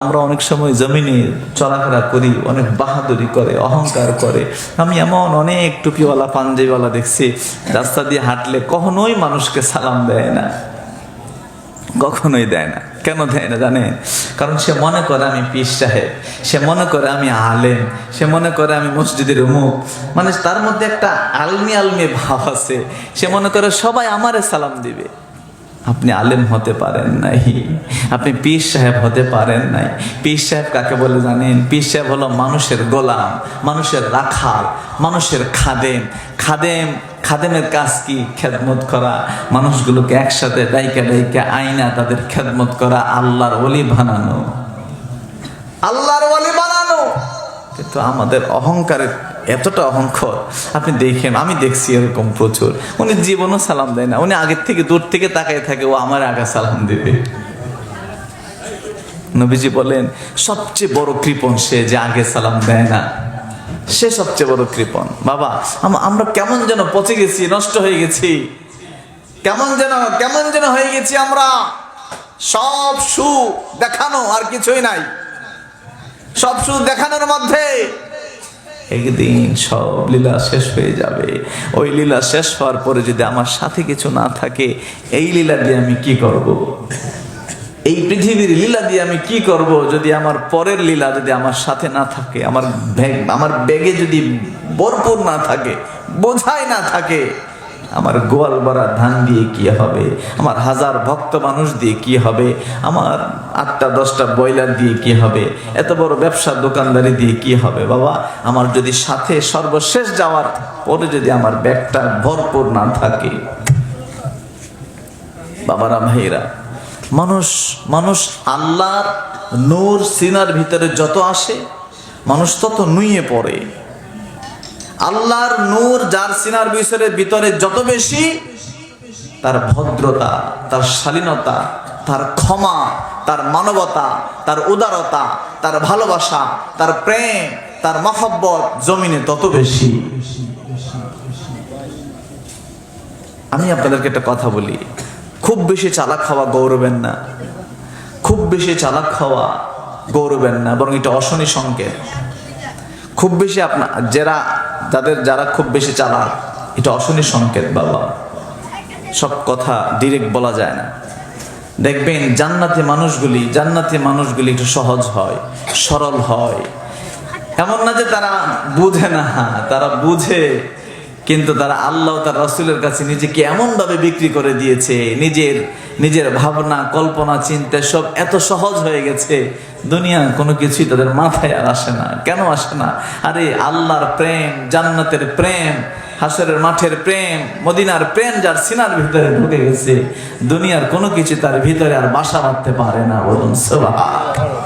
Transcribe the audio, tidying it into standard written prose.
আমরা অনেক সময় জমিনে চলাফেরা করি, অনেক বাহাদুরি করে, অহংকার করে। আমি এমন অনেক টুপিওয়ালা পাঞ্জাবিওয়ালা দেখছি, রাস্তা দিয়ে হাঁটলে কখনোই মানুষকে সালাম দেয় না, কখনোই দেয় না। কেন দেয় না জানেন? কারণ সে মনে করে আমি পীর সাহেব, সে মনে করে আমি আলেম, সে মনে করে আমি মসজিদের অমুক। মানে তার মধ্যে একটা আলমি আলমি ভাব আছে। সে মনে করে সবাই আমারে সালাম দিবে। আপনি আলেম হতে পারেন নাই, আপনি পীর সাহেব হতে পারেন নাই। পীর সাহেব কাকে বলে জানেন? পীর সাহেব হলো মানুষের গোলাম, মানুষের রাখাল, মানুষের খাদেম। খাদেমের কাজ কি? খেদমত করা, মানুষগুলোকে একসাথে ডাইকা ডাইকা আইনা তাদের খেদমত করা, আল্লাহর ওলি বানানো, আল্লাহর ওলি বানানো। কিন্তু আমাদের অহংকারের এতটা অহংকার, আপনি দেখেন, আমি দেখছি এরকম প্রচুর। উনি জীবনও সালাম দেয় না, উনি আগের থেকে দূর থেকে তাকায় থাকে, ও আমার আগে সালাম দেবে। নবীজি বলেন সবচেয়ে বড় কৃপণ সে যে আগে সালাম দেয় না, সে সবচেয়ে বড় কৃপণ। বাবা, আমরা কেমন যেন পচে গেছি, নষ্ট হয়ে গেছি, কেমন যেন হয়ে গেছি আমরা। সব সুখ দেখানো আর কিছুই নাই, সব সুখ দেখানোর মধ্যে একদিন সব লীলা শেষ হয়ে যাবে। ওই লীলা শেষ হওয়ার পরে যদি আমার সাথে কিছু না থাকে, এই লীলা দিয়ে আমি কি করব? এই পৃথিবীর লীলা দিয়ে আমি কি করব যদি আমার পরের লীলা যদি আমার সাথে না থাকে, আমার ব্যাগে যদি ভরপুর না থাকে, বোঝাই না থাকে, আমার গোয়াল ভরা ধান দিয়ে কি হবে? আমার 1000 ভক্ত মানুষ দিয়ে কি হবে? আমার 8টা 10টা বয়লার দিয়ে কি হবে? এত বড় ব্যবসা দোকানদারি দিয়ে কি হবে? বাবা, আমার যদি সাথে সর্বশেষ যাওয়ার পরে যদি আমার ব্যাগটা ভরপুর না থাকে, বাবারা ভাইরা, মানুষ আল্লাহর নূর সিনার ভিতরে যত আসে, মানুষ তত নুয়ে পড়ে। আল্লাহর নূর যার সিনার ভিতরে যত বেশি, তার ভদ্রতা, তার শালীনতা, তার ক্ষমা, তার মানবতা, তার উদারতা, তার ভালোবাসা, তার প্রেম, তার মহব্বত জমিনে তত বেশি। আমি আপনাদেরকে একটা কথা বলি, খুব বেশি চালাক খাওয়া গৌরবের না, খুব বেশি চালাক খাওয়া গৌরবের না, বরং এটা অশনি সংকেত। খুব বেশি যারা খুব বেশি চালাক, এটা অশনি সংকেত। বাবা, সব কথা ডিরেক্ট বলা যায় না। দেখবেন জান্নাতি মানুষগুলি একটু সহজ হয়, সরল হয়। এমন না যে তারা বুঝে না, তারা বুঝে, কিন্তু তারা আল্লাহ তার রাসূলের কাছে নিজেকে এমন ভাবে বিক্রি করে দিয়েছে, নিজের ভাবনা, কল্পনা, চিন্তা সব এত সহজ হয়ে গেছে, দুনিয়া কোনো কিছুই তাদের মাথায় আর আসে না। কেন আসে না? আরে আল্লাহর প্রেম, জান্নাতের প্রেম, হাসরের মাঠের প্রেম, মদিনার প্রেম যার সিনার ভিতরে ঢুকে গেছে, দুনিয়ার কোনো কিছু তার ভিতরে আর বাসা বাঁধতে পারে না। বলুন সুবহানাল্লাহ।